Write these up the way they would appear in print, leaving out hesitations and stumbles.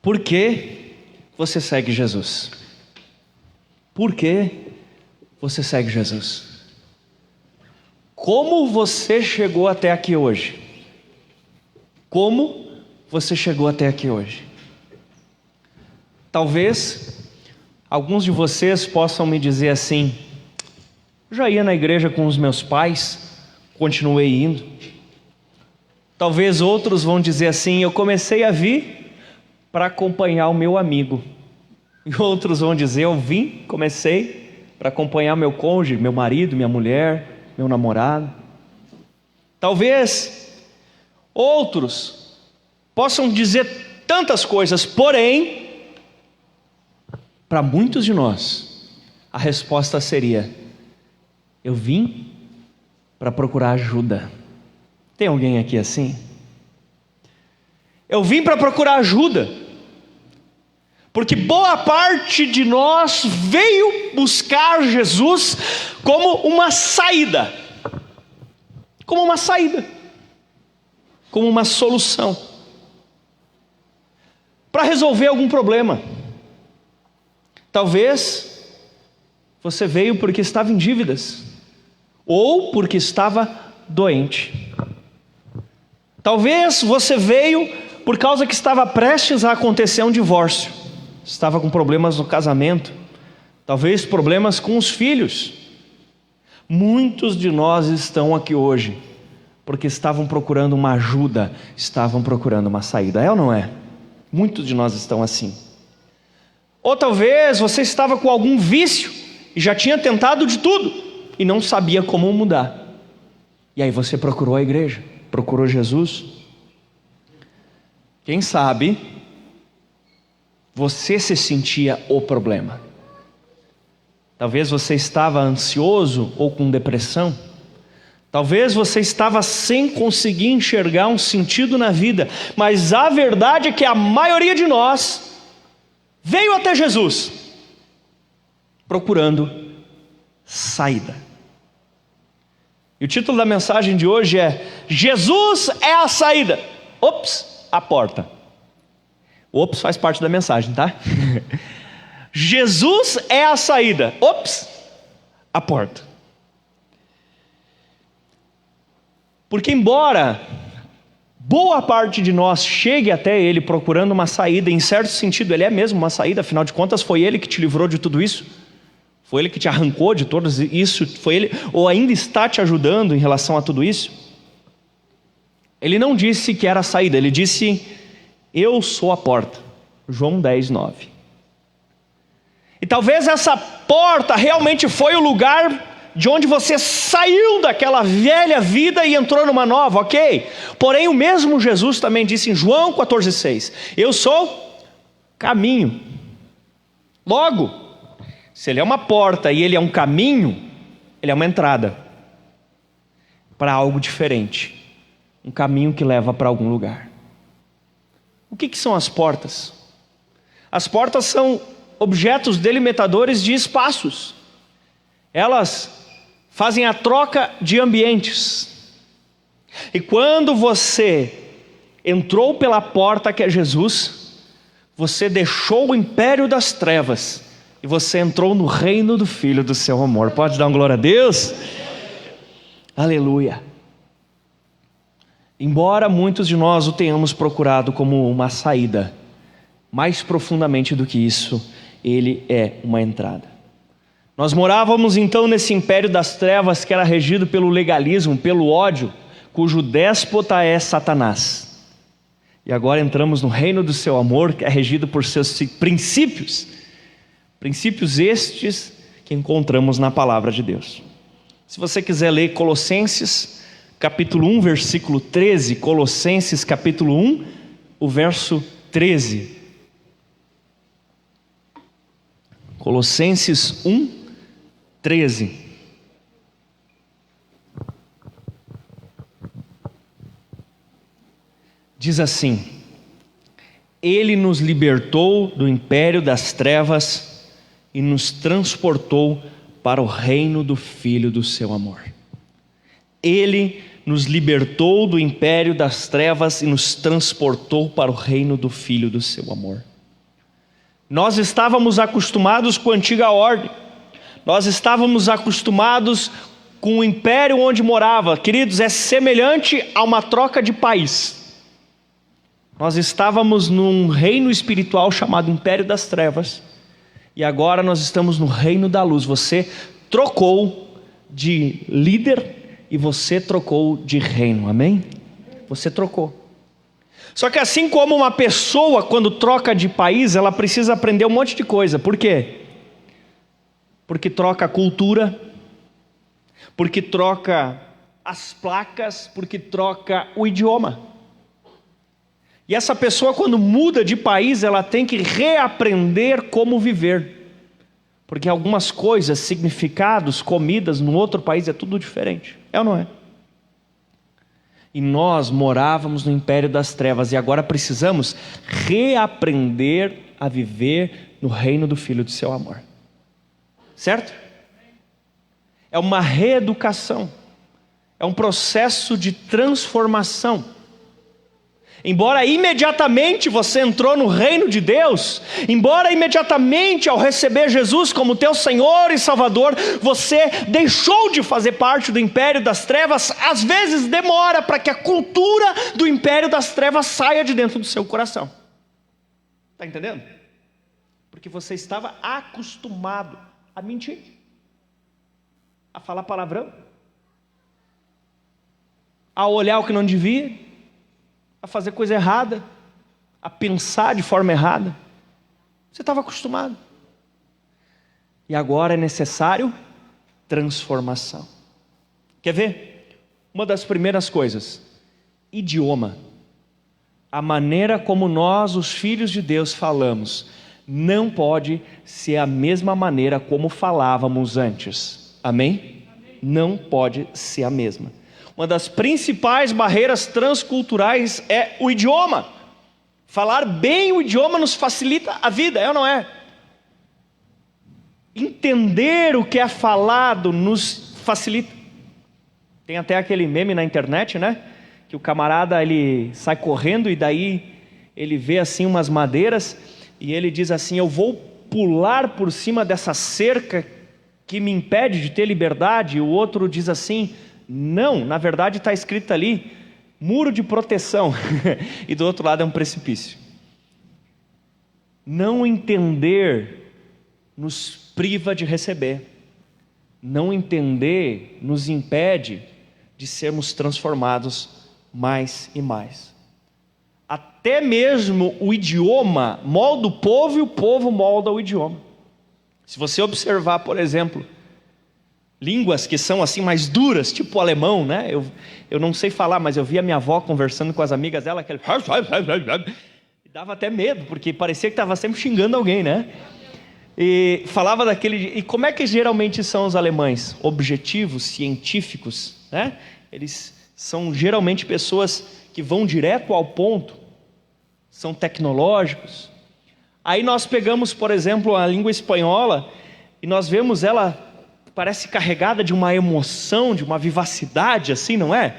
Por que você segue Jesus? Por que você segue Jesus? Como você chegou até aqui hoje? Como você chegou até aqui hoje? Talvez alguns de vocês possam me dizer assim: eu já ia na igreja com os meus pais, continuei indo. Talvez outros vão dizer assim: eu comecei a vir para acompanhar o meu amigo. E outros vão dizer: eu comecei para acompanhar meu cônjuge, meu marido, minha mulher, meu namorado. Talvez outros possam dizer tantas coisas, porém, para muitos de nós, a resposta seria: eu vim para procurar ajuda. Tem alguém aqui assim? Eu vim para procurar ajuda, porque boa parte de nós veio buscar Jesus como uma saída, como uma solução, para resolver algum problema. Talvez você veio porque estava em dívidas, ou porque estava doente. Talvez você veio por causa que estava prestes a acontecer um divórcio, estava com problemas no casamento, talvez problemas com os filhos. Muitos de nós estão aqui hoje porque estavam procurando uma ajuda, estavam procurando uma saída, é ou não é? Muitos de nós estão assim. Ou talvez você estava com algum vício e já tinha tentado de tudo e não sabia como mudar. E aí você procurou a igreja, procurou Jesus. Quem sabe você se sentia o problema. Talvez você estava ansioso ou com depressão. Talvez você estava sem conseguir enxergar um sentido na vida. Mas a verdade é que a maioria de nós veio até Jesus procurando saída. E o título da mensagem de hoje é: Jesus é a saída. Ops, a porta. Ops faz parte da mensagem, tá? Jesus é a saída. Ops, a porta. Porque embora boa parte de nós chegue até Ele procurando uma saída, em certo sentido Ele é mesmo uma saída, afinal de contas foi Ele que te livrou de tudo isso, foi Ele que te arrancou de tudo isso, foi Ele, ou ainda está te ajudando em relação a tudo isso. Ele não disse que era a saída, Ele disse: eu sou a porta. João 10, 9. E talvez essa porta realmente foi o lugar de onde você saiu daquela velha vida e entrou numa nova, ok? Porém o mesmo Jesus também disse em João 14,6: eu sou caminho. Logo, se Ele é uma porta e Ele é um caminho, Ele é uma entrada para algo diferente, um caminho que leva para algum lugar. O que são as portas? As portas são objetos delimitadores de espaços. Elas fazem a troca de ambientes. E quando você entrou pela porta que é Jesus, você deixou o império das trevas e você entrou no reino do Filho do seu amor. Pode dar uma glória a Deus? Aleluia. Embora muitos de nós o tenhamos procurado como uma saída, mais profundamente do que isso, Ele é uma entrada. Nós morávamos então nesse império das trevas que era regido pelo legalismo, pelo ódio, cujo déspota é Satanás. E agora entramos no reino do seu amor, que é regido por seus princípios. Princípios estes que encontramos na palavra de Deus. Se você quiser ler Colossenses capítulo 1, versículo 13, Colossenses capítulo 1, o verso 13. Colossenses 1, 13. Diz assim: Ele nos libertou do império das trevas e nos transportou para o reino do Filho do seu amor. Ele nos libertou do império das trevas e nos transportou para o reino do Filho do seu amor. Nós estávamos acostumados com a antiga ordem. Nós estávamos acostumados com o império onde morava. Queridos, é semelhante a uma troca de país. Nós estávamos num reino espiritual chamado Império das Trevas. E agora nós estamos no reino da luz. Você trocou de líder e você trocou de reino. Amém? Você trocou. Só que assim como uma pessoa, quando troca de país, ela precisa aprender um monte de coisa. Por quê? Porque troca a cultura, porque troca as placas, porque troca o idioma. E essa pessoa, quando muda de país, ela tem que reaprender como viver. Porque algumas coisas, significados, comidas no outro país é tudo diferente. É ou não é? E nós morávamos no Império das Trevas e agora precisamos reaprender a viver no reino do Filho do seu amor. Certo? É uma reeducação. É um processo de transformação. Embora imediatamente você entrou no reino de Deus, embora imediatamente ao receber Jesus como teu Senhor e Salvador, você deixou de fazer parte do império das trevas, às vezes demora para que a cultura do império das trevas saia de dentro do seu coração. Está entendendo? Porque você estava acostumado a mentir, a falar palavrão, a olhar o que não devia, a fazer coisa errada, a pensar de forma errada. Você estava acostumado. E agora é necessário transformação. Quer ver? Uma das primeiras coisas, idioma. A maneira como nós, os filhos de Deus, falamos, não pode ser a mesma maneira como falávamos antes. Amém? Não pode ser a mesma. Uma das principais barreiras transculturais é o idioma. Falar bem o idioma nos facilita a vida, é ou não é? Entender o que é falado nos facilita. Tem até aquele meme na internet, né? Que o camarada, ele sai correndo e daí ele vê assim umas madeiras e ele diz assim: eu vou pular por cima dessa cerca que me impede de ter liberdade. E o outro diz assim: não, na verdade está escrito ali, muro de proteção, e do outro lado é um precipício. Não entender nos priva de receber, não entender nos impede de sermos transformados mais e mais. Até mesmo o idioma molda o povo e o povo molda o idioma. Se você observar, por exemplo, línguas que são assim mais duras, tipo o alemão, né? Eu não sei falar, mas eu vi a minha avó conversando com as amigas dela, que dava até medo, porque parecia que estava sempre xingando alguém, né? E falava daquele... E como é que geralmente são os alemães? Objetivos, científicos, né? Eles são geralmente pessoas que vão direto ao ponto, são tecnológicos. Aí nós pegamos, por exemplo, a língua espanhola e nós vemos ela... parece carregada de uma emoção, de uma vivacidade, assim, não é?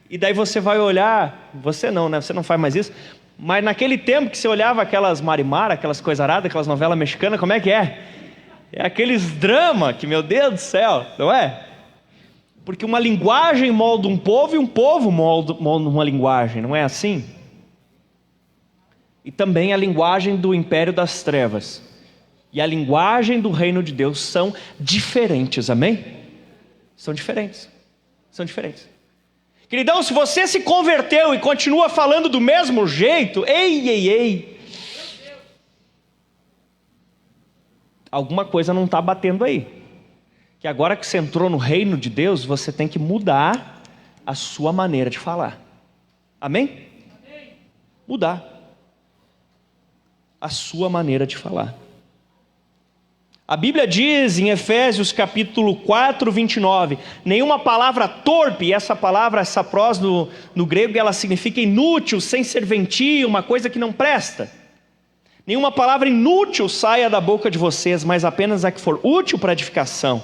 E daí você vai olhar, você não, né? Você não faz mais isso. Mas naquele tempo que você olhava aquelas Marimar, aquelas coisaradas, aquelas novelas mexicanas, como é que é? É aqueles drama que, meu Deus do céu, não é? Porque uma linguagem molda um povo e um povo molda uma linguagem, não é assim? E também a linguagem do império das trevas e a linguagem do reino de Deus são diferentes, amém? São diferentes, são diferentes. Queridão, se você se converteu e continua falando do mesmo jeito, ei, alguma coisa não está batendo aí. Que agora que você entrou no reino de Deus, você tem que mudar a sua maneira de falar, amém? Mudar a sua maneira de falar. A Bíblia diz em Efésios capítulo 4, 29, nenhuma palavra torpe, e essa palavra, essa prós no grego, ela significa inútil, sem serventia, uma coisa que não presta. Nenhuma palavra inútil saia da boca de vocês, mas apenas a que for útil para edificação,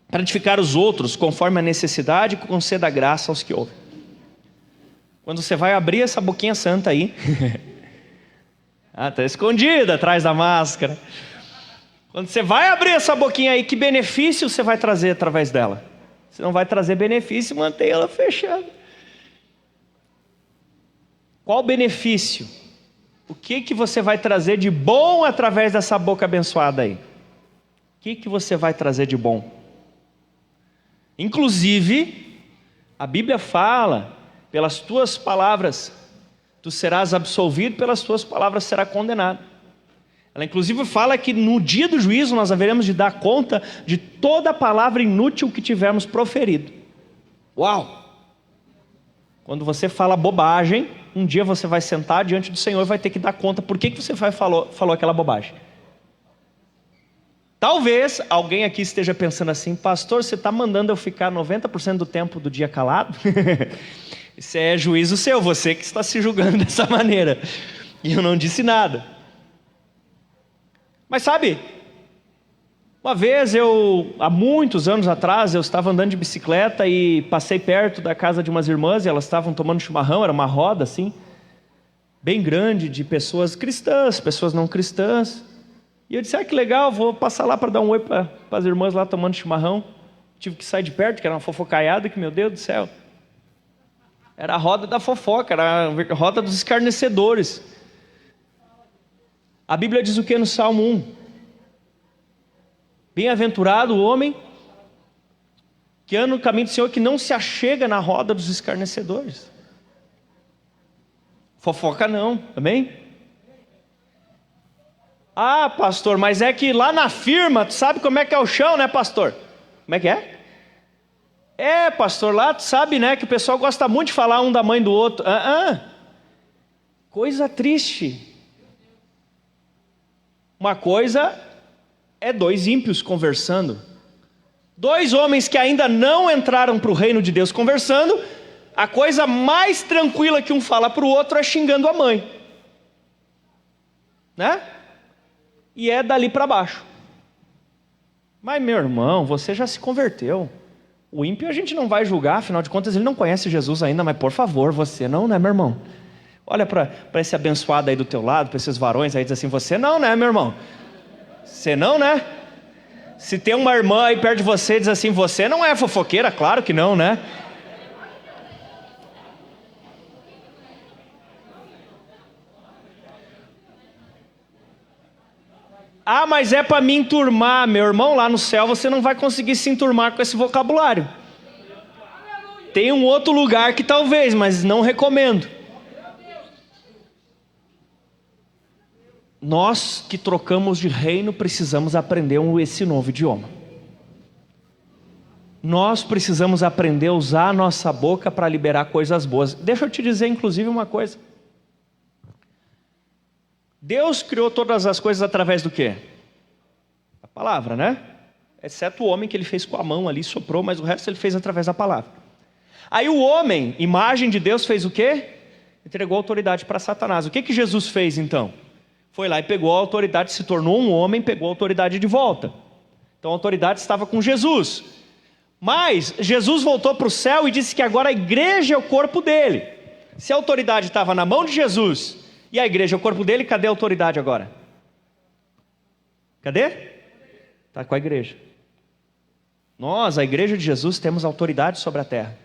para edificar os outros, conforme a necessidade, que conceda graça aos que ouvem. Quando você vai abrir essa boquinha santa aí, Ah, está escondida atrás da máscara. Quando você vai abrir essa boquinha aí, que benefício você vai trazer através dela? Você não vai trazer benefício, mantém ela fechada. Qual benefício? O que você vai trazer de bom através dessa boca abençoada aí? O que você vai trazer de bom? Inclusive, a Bíblia fala, pelas tuas palavras, tu serás absolvido, pelas tuas palavras será condenado. Ela inclusive fala que no dia do juízo nós haveremos de dar conta de toda palavra inútil que tivermos proferido. Uau! Quando você fala bobagem, um dia você vai sentar diante do Senhor e vai ter que dar conta por que você falou aquela bobagem. Talvez alguém aqui esteja pensando assim: pastor, você está mandando eu ficar 90% do tempo do dia calado? Isso é juízo seu, você que está se julgando dessa maneira. E eu não disse nada. Mas sabe, uma vez há muitos anos atrás, eu estava andando de bicicleta e passei perto da casa de umas irmãs e elas estavam tomando chimarrão, era uma roda assim, bem grande, de pessoas cristãs, pessoas não cristãs. E eu disse: que legal, vou passar lá para dar um oi para as irmãs lá tomando chimarrão. Tive que sair de perto, que era uma fofocaiada, que meu Deus do céu. Era a roda da fofoca, era a roda dos escarnecedores. A Bíblia diz o que no Salmo 1? Bem-aventurado o homem que anda no caminho do Senhor, que não se achega na roda dos escarnecedores. Fofoca não, amém? Ah, pastor, mas é que lá na firma, tu sabe como é que é o chão, né, pastor? Como é que é? É, pastor, lá tu sabe, né, que o pessoal gosta muito de falar um da mãe do outro. Coisa triste. Uma coisa é dois ímpios conversando. Dois homens que ainda não entraram para o reino de Deus conversando. A coisa mais tranquila que um fala para o outro é xingando a mãe. Né? E é dali para baixo. Mas meu irmão, você já se converteu. O ímpio a gente não vai julgar, afinal de contas ele não conhece Jesus ainda. Mas por favor, você não, né, meu irmão? Olha para esse abençoado aí do teu lado, para esses varões aí, diz assim: você não, né, meu irmão? Você não, né? Se tem uma irmã aí perto de você, diz assim: você não é fofoqueira? Claro que não, né? Ah, mas é para me enturmar. Meu irmão, lá no céu você não vai conseguir se enturmar com esse vocabulário. Tem um outro lugar que talvez, mas não recomendo. Nós que trocamos de reino precisamos aprender esse novo idioma. Nós precisamos aprender a usar a nossa boca para liberar coisas boas. Deixa eu te dizer inclusive uma coisa. Deus criou todas as coisas através do quê? A palavra, né? Exceto o homem que ele fez com a mão ali, soprou, mas o resto ele fez através da palavra. Aí o homem, imagem de Deus, fez o quê? Entregou a autoridade para Satanás. O que Jesus fez então? Foi lá e pegou a autoridade, se tornou um homem, pegou a autoridade de volta. Então a autoridade estava com Jesus. Mas Jesus voltou para o céu e disse que agora a igreja é o corpo dele. Se a autoridade estava na mão de Jesus e a igreja é o corpo dele, cadê a autoridade agora? Cadê? Está com a igreja. Nós, a igreja de Jesus, temos autoridade sobre a terra.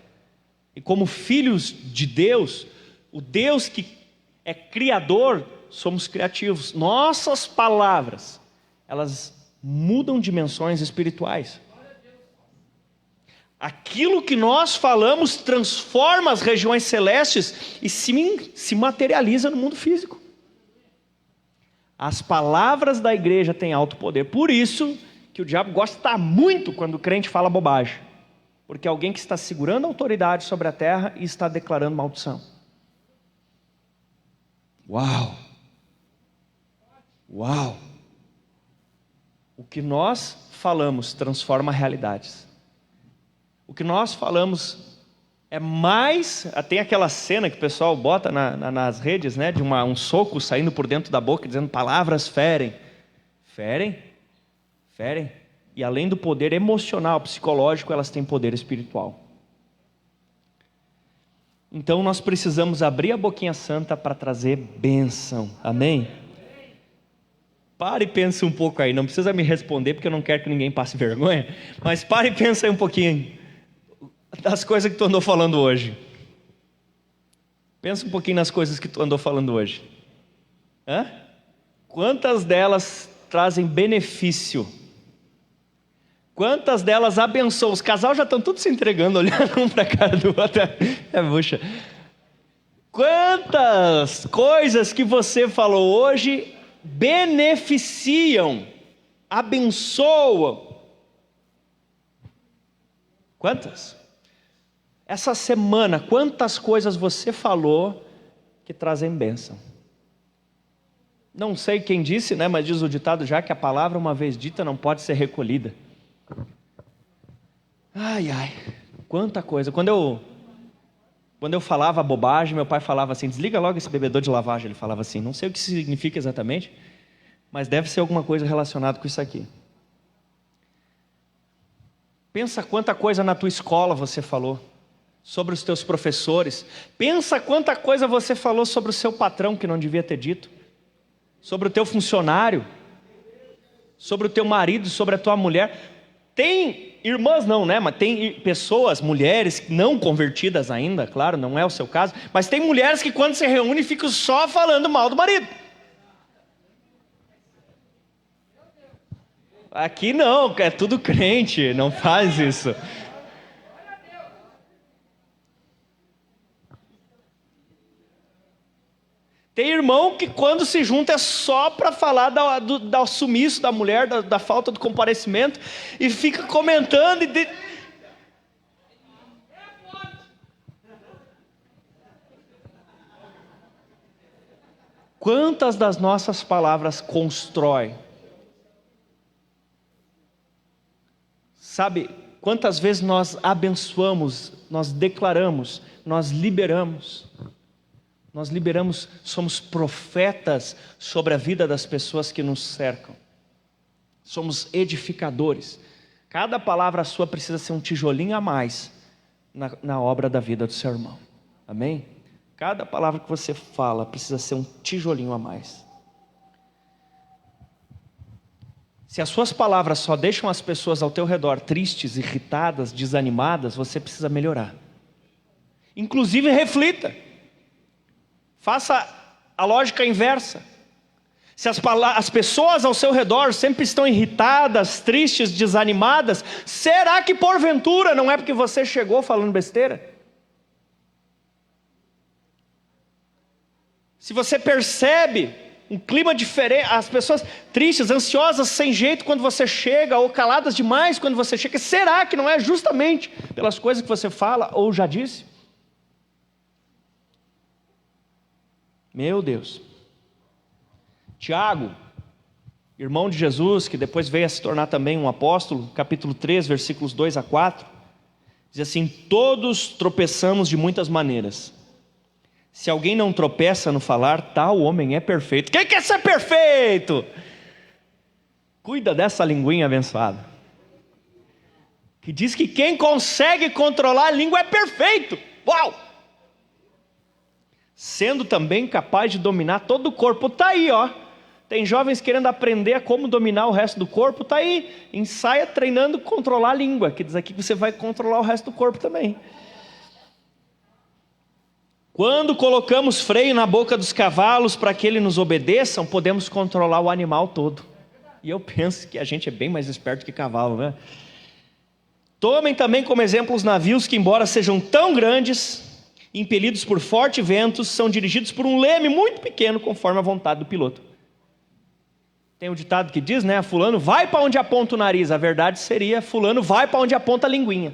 E como filhos de Deus, o Deus que é criador, somos criativos. Nossas palavras, elas mudam dimensões espirituais. Aquilo que nós falamos transforma as regiões celestes e se materializa no mundo físico. As palavras da igreja têm alto poder. Por isso que o diabo gosta muito quando o crente fala bobagem. Porque é alguém que está segurando a autoridade sobre a terra e está declarando maldição. Uau! Uau! O que nós falamos transforma realidades. O que nós falamos é mais... Tem aquela cena que o pessoal bota nas redes, né, de um soco saindo por dentro da boca, dizendo palavras ferem. Ferem? Ferem. E além do poder emocional, psicológico, elas têm poder espiritual. Então nós precisamos abrir a boquinha santa para trazer bênção. Amém? Pare e pense um pouco aí. Não precisa me responder porque eu não quero que ninguém passe vergonha. Mas pare e pense aí um pouquinho das coisas que tu andou falando hoje. Pensa um pouquinho nas coisas que tu andou falando hoje. Quantas delas trazem benefício? Quantas delas abençoam? Os casais já estão todos se entregando, olhando um para a cara do outro. Puxa. Quantas coisas que você falou hoje beneficiam, abençoam? Quantas? Essa semana, quantas coisas você falou que trazem bênção? Não sei quem disse, né? Mas diz o ditado já que a palavra uma vez dita não pode ser recolhida. Ai, quanta coisa. Quando eu falava bobagem, meu pai falava assim, desliga logo esse bebedor de lavagem. Ele falava assim, não sei o que significa exatamente, mas deve ser alguma coisa relacionada com isso aqui. Pensa quanta coisa na tua escola você falou, sobre os teus professores. Pensa quanta coisa você falou sobre o seu patrão que não devia ter dito, sobre o teu funcionário, sobre o teu marido, sobre a tua mulher. Tem irmãs não, né? Mas tem pessoas, mulheres não convertidas ainda, claro, não é o seu caso, mas tem mulheres que quando se reúnem ficam só falando mal do marido. Aqui não, é tudo crente, não faz isso. Tem irmão que quando se junta é só para falar do sumiço da mulher, da falta do comparecimento, e fica comentando. Quantas das nossas palavras constrói? Sabe, quantas vezes nós abençoamos, nós declaramos, nós liberamos. Nós liberamos, somos profetas sobre a vida das pessoas que nos cercam. Somos edificadores. Cada palavra sua precisa ser um tijolinho a mais na obra da vida do seu irmão. Amém? Cada palavra que você fala precisa ser um tijolinho a mais. Se as suas palavras só deixam as pessoas ao teu redor tristes, irritadas, desanimadas, você precisa melhorar. Inclusive reflita. Faça a lógica inversa. Se as pessoas ao seu redor sempre estão irritadas, tristes, desanimadas, será que porventura não é porque você chegou falando besteira? Se você percebe um clima diferente, as pessoas tristes, ansiosas, sem jeito quando você chega, ou caladas demais quando você chega, será que não é justamente pelas coisas que você fala ou já disse? Meu Deus. Tiago, irmão de Jesus, que depois veio a se tornar também um apóstolo, capítulo 3, versículos 2 a 4, diz assim: todos tropeçamos de muitas maneiras. Se alguém não tropeça no falar, tal homem é perfeito. Quem quer ser perfeito? Cuida dessa linguinha abençoada, que diz que quem consegue controlar a língua é perfeito. Uau! Sendo também capaz de dominar todo o corpo. Está aí, ó. Tem jovens querendo aprender a como dominar o resto do corpo. Está aí, ensaia treinando controlar a língua, que diz aqui que você vai controlar o resto do corpo também. Quando colocamos freio na boca dos cavalos para que eles nos obedeçam, podemos controlar o animal todo. E eu penso que a gente é bem mais esperto que cavalo, né? Tomem também como exemplo os navios que, embora sejam tão grandes, impelidos por fortes ventos, são dirigidos por um leme muito pequeno, conforme a vontade do piloto. Tem um ditado que diz, né? Fulano vai para onde aponta o nariz. A verdade seria, fulano vai para onde aponta a linguinha.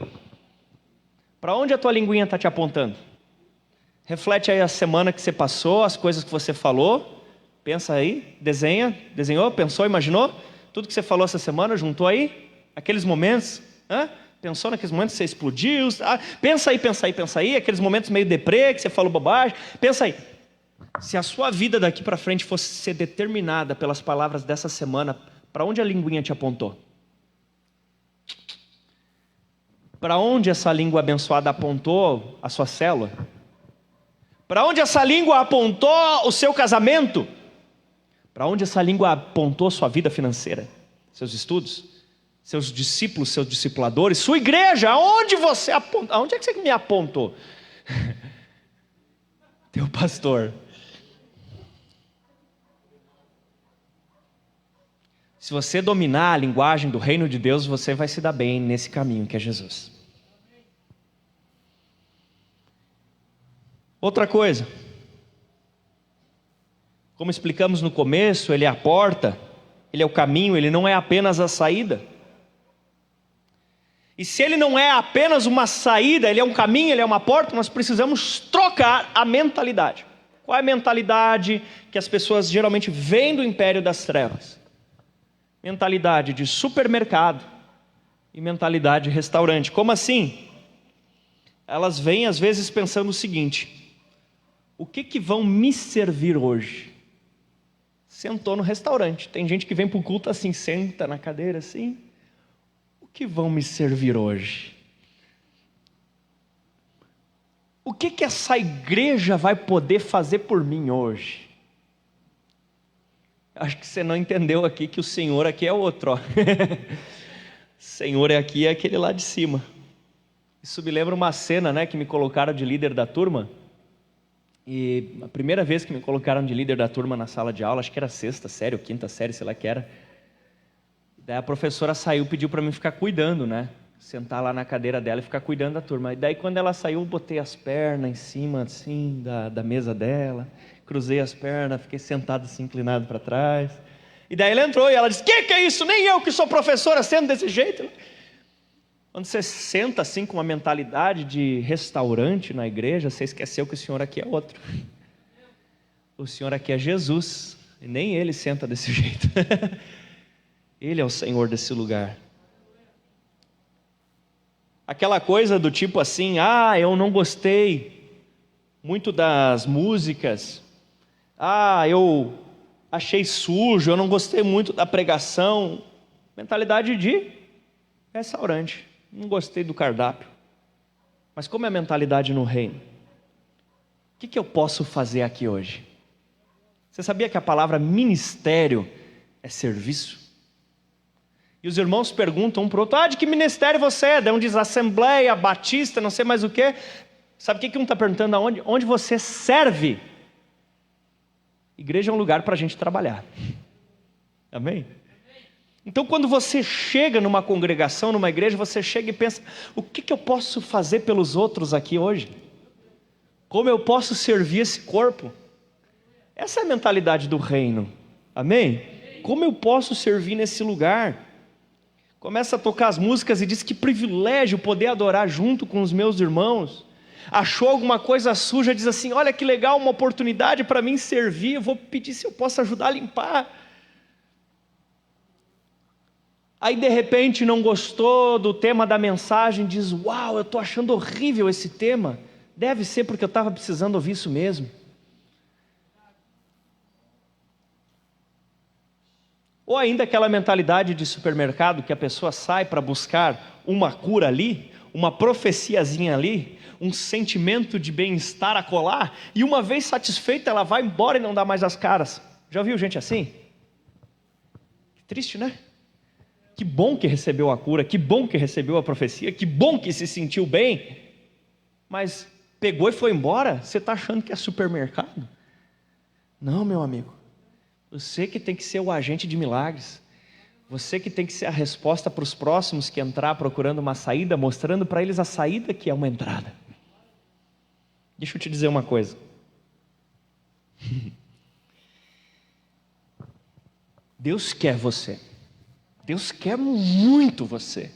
Para onde a tua linguinha está te apontando? Reflete aí a semana que você passou, as coisas que você falou. Pensa aí, desenhou, pensou, imaginou? Tudo que você falou essa semana, juntou aí? Aqueles momentos, pensou naqueles momentos que você explodiu? Pensa aí, aqueles momentos meio deprê, que você falou bobagem. Pensa aí. Se a sua vida daqui para frente fosse ser determinada pelas palavras dessa semana, para onde a linguinha te apontou? Para onde essa língua abençoada apontou a sua célula? Para onde essa língua apontou o seu casamento? Para onde essa língua apontou sua vida financeira? Seus estudos? Seus discípulos, seus discipuladores? Sua igreja? Aonde você apontou? Aonde é que você me apontou? Teu pastor. Se você dominar a linguagem do reino de Deus, você vai se dar bem nesse caminho que é Jesus. Outra coisa, como explicamos no começo, ele é a porta, ele é o caminho, ele não é apenas a saída. E se ele não é apenas uma saída, ele é um caminho, ele é uma porta, nós precisamos trocar a mentalidade. Qual é a mentalidade que as pessoas geralmente veem do império das trevas? Mentalidade de supermercado e mentalidade de restaurante. Como assim? Elas vêm às vezes pensando o seguinte: o que vão me servir hoje? Sentou no restaurante. Tem gente que vem para o culto assim, senta na cadeira assim. O que vão me servir hoje? O que essa igreja vai poder fazer por mim hoje? Acho que você não entendeu aqui que o Senhor aqui é outro. Ó. O Senhor aqui é aquele lá de cima. Isso me lembra uma cena, né, que me colocaram de líder da turma. E a primeira vez que me colocaram de líder da turma na sala de aula, acho que era 6ª série ou 5ª série, sei lá que era. Daí a professora saiu, pediu para mim ficar cuidando, né? Sentar lá na cadeira dela e ficar cuidando da turma. E daí quando ela saiu, eu botei as pernas em cima assim da mesa dela, cruzei as pernas, fiquei sentado assim, inclinado para trás. E daí ela entrou e ela disse: que é isso? Nem eu que sou professora sendo desse jeito. Quando você senta assim com uma mentalidade de restaurante na igreja, você esqueceu que o Senhor aqui é outro. O Senhor aqui é Jesus, e nem Ele senta desse jeito. Ele é o Senhor desse lugar. Aquela coisa do tipo assim: eu não gostei muito das músicas, eu achei sujo, eu não gostei muito da pregação. Mentalidade de restaurante. Não gostei do cardápio. Mas como é a mentalidade no reino? O que eu posso fazer aqui hoje? Você sabia que a palavra ministério é serviço? E os irmãos perguntam um para o outro: de que ministério você é? Daí um diz Assembleia, Batista, não sei mais o quê. Sabe o que um está perguntando? Onde você serve? Igreja é um lugar para a gente trabalhar. Amém? Então quando você chega numa congregação, numa igreja, você chega e pensa: o que eu posso fazer pelos outros aqui hoje? Como eu posso servir esse corpo? Essa é a mentalidade do reino. Amém? Como eu posso servir nesse lugar? Começa a tocar as músicas e diz: que privilégio poder adorar junto com os meus irmãos. Achou alguma coisa suja, diz assim: olha que legal, uma oportunidade para mim servir, eu vou pedir se eu posso ajudar a limpar. Aí de repente não gostou do tema da mensagem, diz: uau, eu estou achando horrível esse tema. Deve ser porque eu estava precisando ouvir isso mesmo. Ou ainda aquela mentalidade de supermercado que a pessoa sai para buscar uma cura ali, uma profeciazinha ali, um sentimento de bem-estar acolá, e uma vez satisfeita ela vai embora e não dá mais as caras. Já viu gente assim? Que triste, né? Que bom que recebeu a cura, que bom que recebeu a profecia, que bom que se sentiu bem, mas pegou e foi embora. Você está achando que é supermercado? Não, meu amigo. Você que tem que ser o agente de milagres. Você que tem que ser a resposta para os próximos que entrar procurando uma saída, mostrando para eles a saída que é uma entrada. Deixa eu te dizer uma coisa. Deus quer você. Deus quer muito você.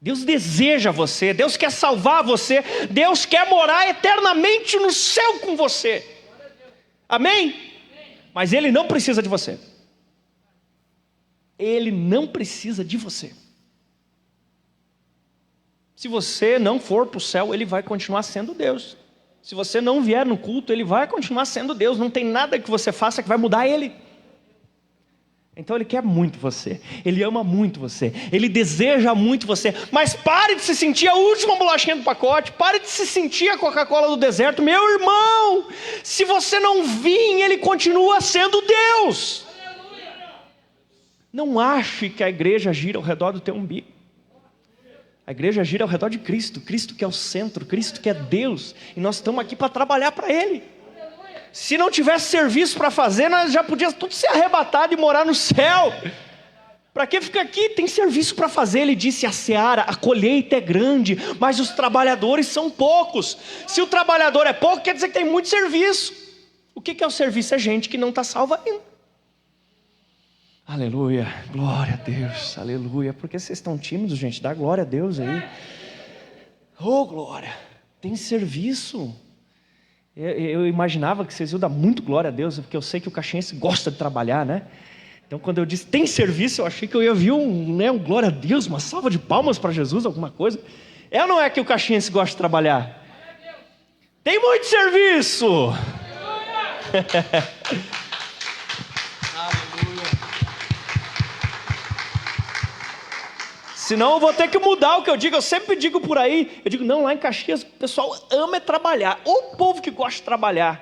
Deus deseja você. Deus quer salvar você. Deus quer morar eternamente no céu com você. Amém? Mas Ele não precisa de você. Ele não precisa de você. Se você não for para o céu, Ele vai continuar sendo Deus. Se você não vier no culto, Ele vai continuar sendo Deus. Não tem nada que você faça que vai mudar Ele. Então Ele quer muito você, Ele ama muito você, Ele deseja muito você, mas pare de se sentir a última bolachinha do pacote, pare de se sentir a Coca-Cola do deserto. Meu irmão, se você não vir, Ele continua sendo Deus. Não ache que a igreja gira ao redor do teu umbigo. A igreja gira ao redor de Cristo, Cristo que é o centro, Cristo que é Deus, e nós estamos aqui para trabalhar para Ele. Se não tivesse serviço para fazer, nós já podíamos tudo ser arrebatado e morar no céu. Para que ficar aqui? Tem serviço para fazer. Ele disse: a seara, a colheita é grande, mas os trabalhadores são poucos. Se o trabalhador é pouco, quer dizer que tem muito serviço. O que é o serviço? É gente que não está salva ainda. Aleluia, glória a Deus, aleluia. Por que vocês estão tímidos, gente? Dá glória a Deus aí. Oh, glória, tem serviço. Eu imaginava que vocês iam dar muito glória a Deus, porque eu sei que o caxiense gosta de trabalhar, né? Então quando eu disse tem serviço, eu achei que eu ia ouvir um glória a Deus, uma salva de palmas para Jesus, alguma coisa. É ou não é que o caxiense gosta de trabalhar? Tem muito serviço. Senão eu vou ter que mudar o que eu digo. Eu sempre digo por aí, eu digo, não, lá em Caxias o pessoal ama é trabalhar. O povo que gosta de trabalhar.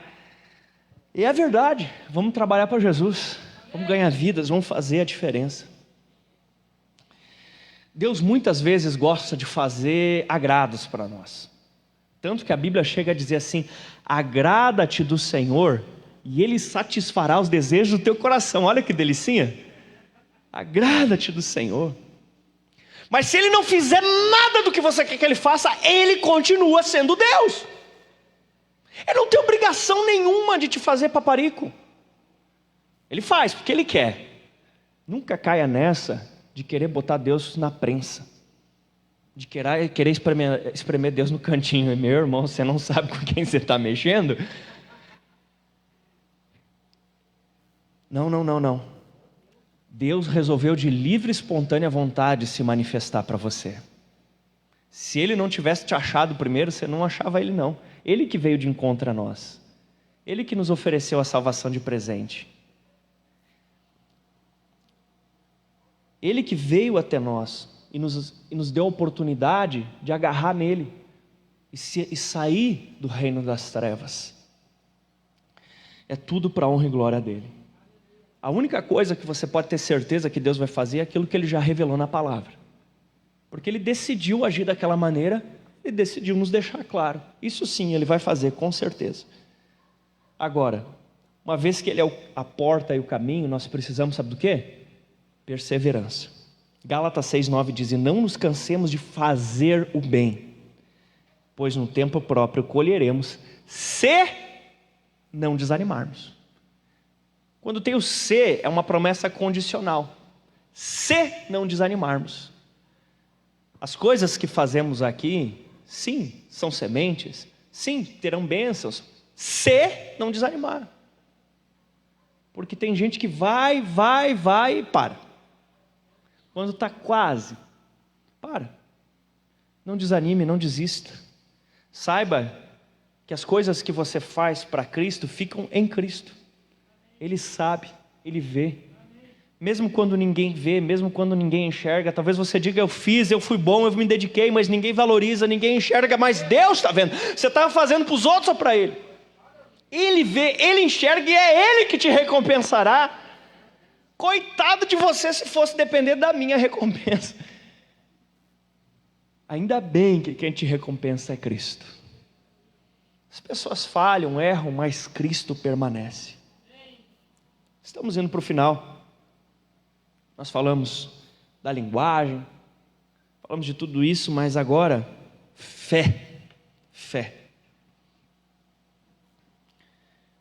E é verdade, vamos trabalhar para Jesus. Vamos ganhar vidas, vamos fazer a diferença. Deus muitas vezes gosta de fazer agrados para nós. Tanto que a Bíblia chega a dizer assim: agrada-te do Senhor e Ele satisfará os desejos do teu coração. Olha que delicinha. Agrada-te do Senhor. Mas se Ele não fizer nada do que você quer que Ele faça, Ele continua sendo Deus. Ele não tem obrigação nenhuma de te fazer paparico. Ele faz porque Ele quer. Nunca caia nessa de querer botar Deus na prensa, de querer espremer Deus no cantinho. E, meu irmão, você não sabe com quem você está mexendo? Não. Deus resolveu de livre e espontânea vontade se manifestar para você. Se Ele não tivesse te achado primeiro, você não achava Ele não. Ele que veio de encontro a nós. Ele que nos ofereceu a salvação de presente. Ele que veio até nós e nos deu a oportunidade de agarrar nele e sair do reino das trevas. É tudo para a honra e glória dele. A única coisa que você pode ter certeza que Deus vai fazer é aquilo que Ele já revelou na palavra. Porque Ele decidiu agir daquela maneira, Ele decidiu nos deixar claro. Isso sim, Ele vai fazer, com certeza. Agora, uma vez que Ele é a porta e o caminho, nós precisamos, sabe do quê? Perseverança. Gálatas 6:9 diz: e não nos cansemos de fazer o bem, pois no tempo próprio colheremos, se não desanimarmos. Quando tem o se, é uma promessa condicional. Se não desanimarmos. As coisas que fazemos aqui, sim, são sementes, sim, terão bênçãos, se não desanimar. Porque tem gente que vai e para. Quando está quase, para. Não desanime, não desista. Saiba que as coisas que você faz para Cristo ficam em Cristo. Ele sabe, Ele vê. Mesmo quando ninguém vê, mesmo quando ninguém enxerga. Talvez você diga, eu fiz, eu fui bom, eu me dediquei, mas ninguém valoriza, ninguém enxerga. Mas Deus está vendo. Você estava fazendo para os outros ou para Ele? Ele vê, Ele enxerga e é Ele que te recompensará. Coitado de você se fosse depender da minha recompensa. Ainda bem que quem te recompensa é Cristo. As pessoas falham, erram, mas Cristo permanece. Estamos indo para o final. Nós falamos da linguagem, falamos de tudo isso, mas agora, fé.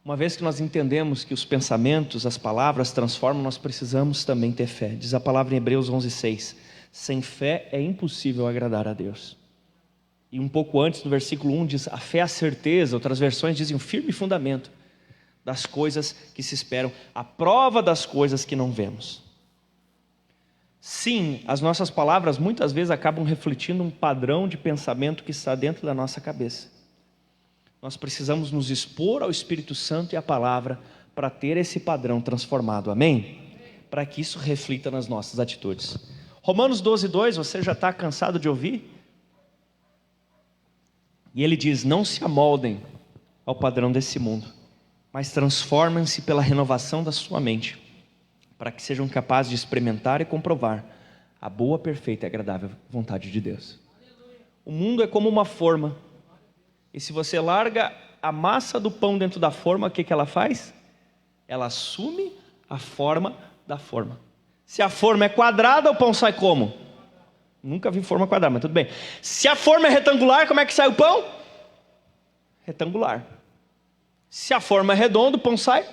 Uma vez que nós entendemos que os pensamentos, as palavras transformam, nós precisamos também ter fé. Diz a palavra em Hebreus 11:6, sem fé é impossível agradar a Deus. E um pouco antes, no versículo 1, diz, a fé é a certeza. Outras versões dizem um firme fundamento das coisas que se esperam, a prova das coisas que não vemos. Sim, as nossas palavras muitas vezes acabam refletindo um padrão de pensamento que está dentro da nossa cabeça. Nós precisamos nos expor ao Espírito Santo e à palavra para ter esse padrão transformado, amém? para que isso reflita nas nossas atitudes. Romanos 12:2, você já está cansado de ouvir? E ele diz: não se amoldem ao padrão desse mundo, mas transformem-se pela renovação da sua mente, para que sejam capazes de experimentar e comprovar a boa, perfeita e agradável vontade de Deus. O mundo é como uma forma, e se você larga a massa do pão dentro da forma, o que ela faz? Ela assume a forma da forma. Se a forma é quadrada, o pão sai como? Nunca vi forma quadrada, mas tudo bem. Se a forma é retangular, como é que sai o pão? Retangular. Se a forma é redonda, o pão sai.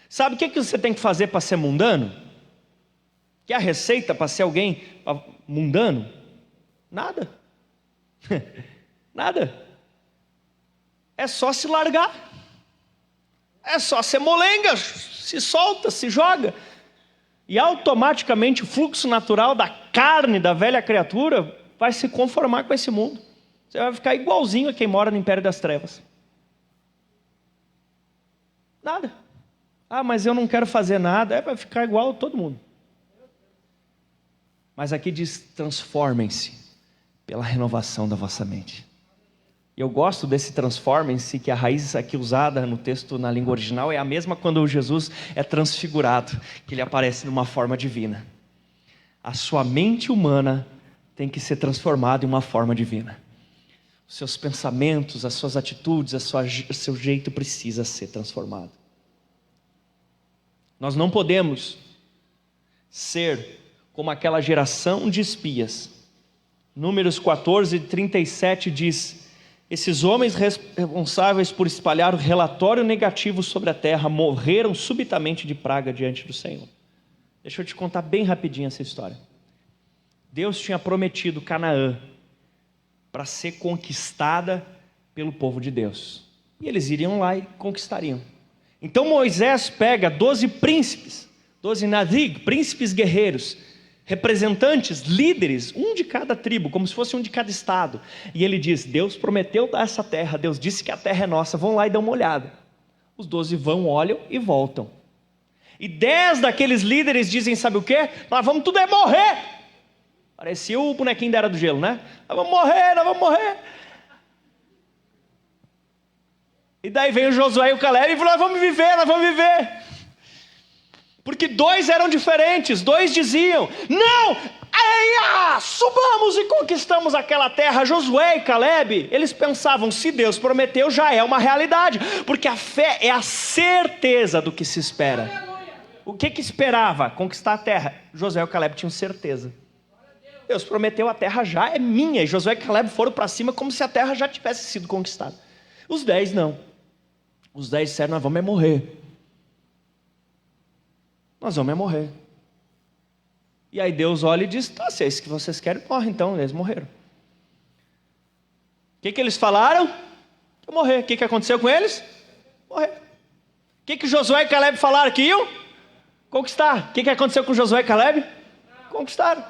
Sabe o que você tem que fazer para ser mundano? Que é a receita para ser alguém mundano? Nada. Nada. É só se largar. É só ser molenga. Se solta, se joga. E automaticamente o fluxo natural da carne da velha criatura vai se conformar com esse mundo. Você vai ficar igualzinho a quem mora no império das trevas. Nada. Ah, mas eu não quero fazer nada. Vai ficar igual a todo mundo. Mas aqui diz: transformem-se pela renovação da vossa mente. E eu gosto desse transformem-se, que a raiz aqui usada no texto na língua original é a mesma quando Jesus é transfigurado, que ele aparece numa forma divina. A sua mente humana tem que ser transformada em uma forma divina. Os seus pensamentos, as suas atitudes, o seu jeito precisa ser transformado. Nós não podemos ser como aquela geração de espias. Números 14:37 diz: esses homens responsáveis por espalhar o relatório negativo sobre a terra morreram subitamente de praga diante do Senhor. Deixa eu te contar bem rapidinho essa história. Deus tinha prometido Canaã para ser conquistada pelo povo de Deus. E eles iriam lá e conquistariam. Então Moisés pega 12 príncipes, 12 Nadig, príncipes guerreiros, representantes, líderes, um de cada tribo, como se fosse um de cada estado. E ele diz: Deus prometeu dar essa terra, Deus disse que a terra é nossa, vão lá e dão uma olhada. Os 12 vão, olham e voltam. E 10 daqueles líderes dizem: sabe o quê? Nós vamos tudo é morrer. Parecia o bonequinho da Era do Gelo, né? Nós vamos morrer, nós vamos morrer. E daí vem o Josué e o Caleb e falam: nós vamos viver, nós vamos viver. Porque 2 eram diferentes, 2 diziam: não, subamos e conquistamos aquela terra. Josué e Caleb, eles pensavam: se Deus prometeu, já é uma realidade, porque a fé é a certeza do que se espera. O que esperava? Conquistar a terra. Josué e Caleb tinham certeza. Deus prometeu, a terra já é minha. E Josué e Caleb foram para cima como se a terra já tivesse sido conquistada. Os 10 não. Os 10 disseram: nós vamos morrer. Nós vamos morrer. E aí Deus olha e diz: tá, se é isso que vocês querem, morre então. Eles morreram. O que eles falaram? Eu morrer. O que aconteceu com eles? Morrer. O que Josué e Caleb falaram que iam? Conquistar. O que aconteceu com Josué e Caleb? Conquistaram.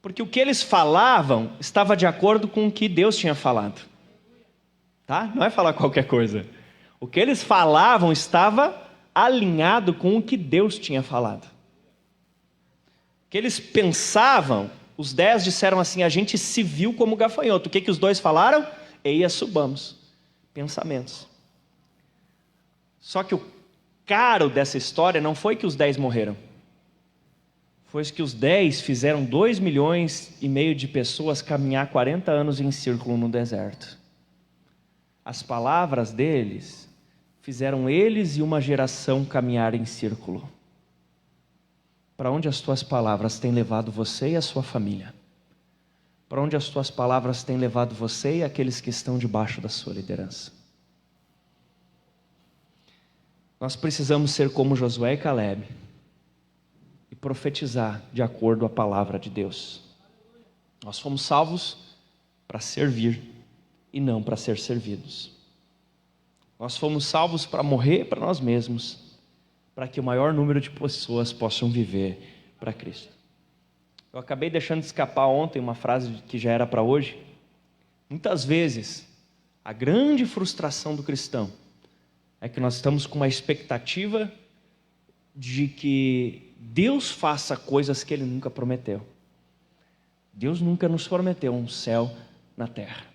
Porque o que eles falavam estava de acordo com o que Deus tinha falado. Tá? Não é falar qualquer coisa. O que eles falavam estava alinhado com o que Deus tinha falado. O que eles pensavam, os 10 disseram assim: a gente se viu como gafanhoto. O que os 2 falaram? Eia, subamos. Pensamentos. Só que o caro dessa história não foi que os 10 morreram. Foi que os 10 fizeram 2,5 milhões de pessoas caminhar 40 anos em círculo no deserto. As palavras deles fizeram eles e uma geração caminhar em círculo. Para onde as tuas palavras têm levado você e a sua família? Para onde as tuas palavras têm levado você e aqueles que estão debaixo da sua liderança? Nós precisamos ser como Josué e Caleb e profetizar de acordo com a palavra de Deus. Nós fomos salvos para servir e não para ser servidos. Nós fomos salvos para morrer para nós mesmos, para que o maior número de pessoas possam viver para Cristo. Eu acabei deixando de escapar ontem uma frase que já era para hoje. Muitas vezes, a grande frustração do cristão é que nós estamos com uma expectativa de que Deus faça coisas que Ele nunca prometeu. Deus nunca nos prometeu um céu na terra.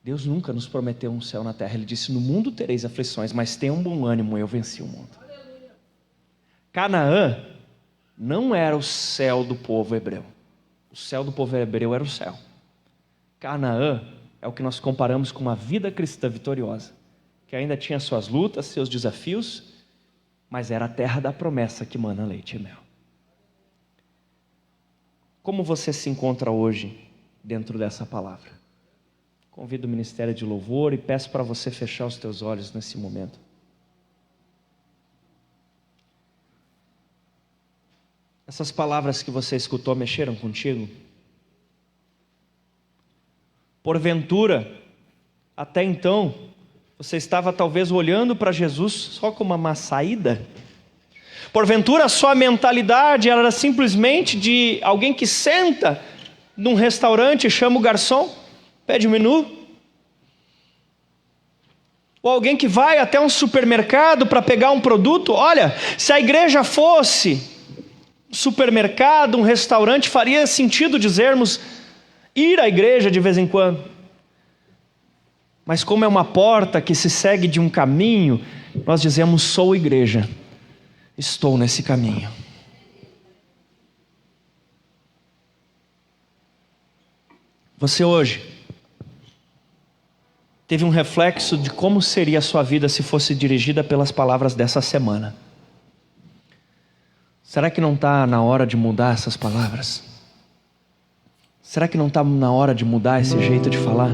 Deus nunca nos prometeu um céu na terra. Ele disse: no mundo tereis aflições, mas tenham bom ânimo, eu venci o mundo. Canaã não era o céu do povo hebreu. O céu do povo hebreu era o céu. Canaã é o que nós comparamos com uma vida cristã vitoriosa, que ainda tinha suas lutas, seus desafios, mas era a terra da promessa que mana leite e mel. Como você se encontra hoje dentro dessa palavra? Convido o Ministério de Louvor e peço para você fechar os teus olhos nesse momento. Essas palavras que você escutou mexeram contigo? Porventura, até então, você estava talvez olhando para Jesus só como uma saída? Porventura, a sua mentalidade era simplesmente de alguém que senta num restaurante e chama o garçom, pede o menu? Ou alguém que vai até um supermercado para pegar um produto? Olha, se a igreja fosse um supermercado, um restaurante, faria sentido dizermos ir à igreja de vez em quando. Mas como é uma porta que se segue de um caminho, nós dizemos: sou igreja, estou nesse caminho. Você hoje teve um reflexo de como seria a sua vida se fosse dirigida pelas palavras dessa semana. Será que não está na hora de mudar essas palavras? Será que não está na hora de mudar esse jeito de falar?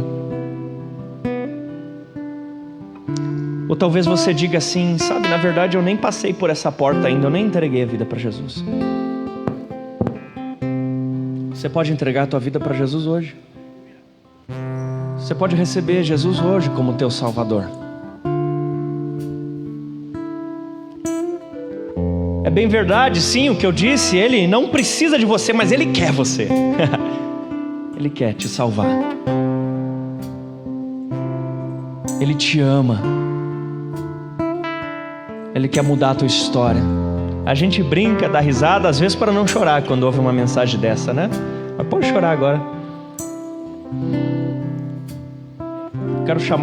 Ou talvez você diga assim: sabe, na verdade eu nem passei por essa porta ainda, eu nem entreguei a vida para Jesus. Você pode entregar a tua vida para Jesus hoje. Você pode receber Jesus hoje como teu Salvador. É bem verdade, sim, o que eu disse. Ele não precisa de você, mas Ele quer você. Ele quer te salvar. Ele te ama. Ele quer mudar a tua história. A gente brinca, dá risada, às vezes para não chorar quando ouve uma mensagem dessa, né? Mas pode chorar agora. Quero chamar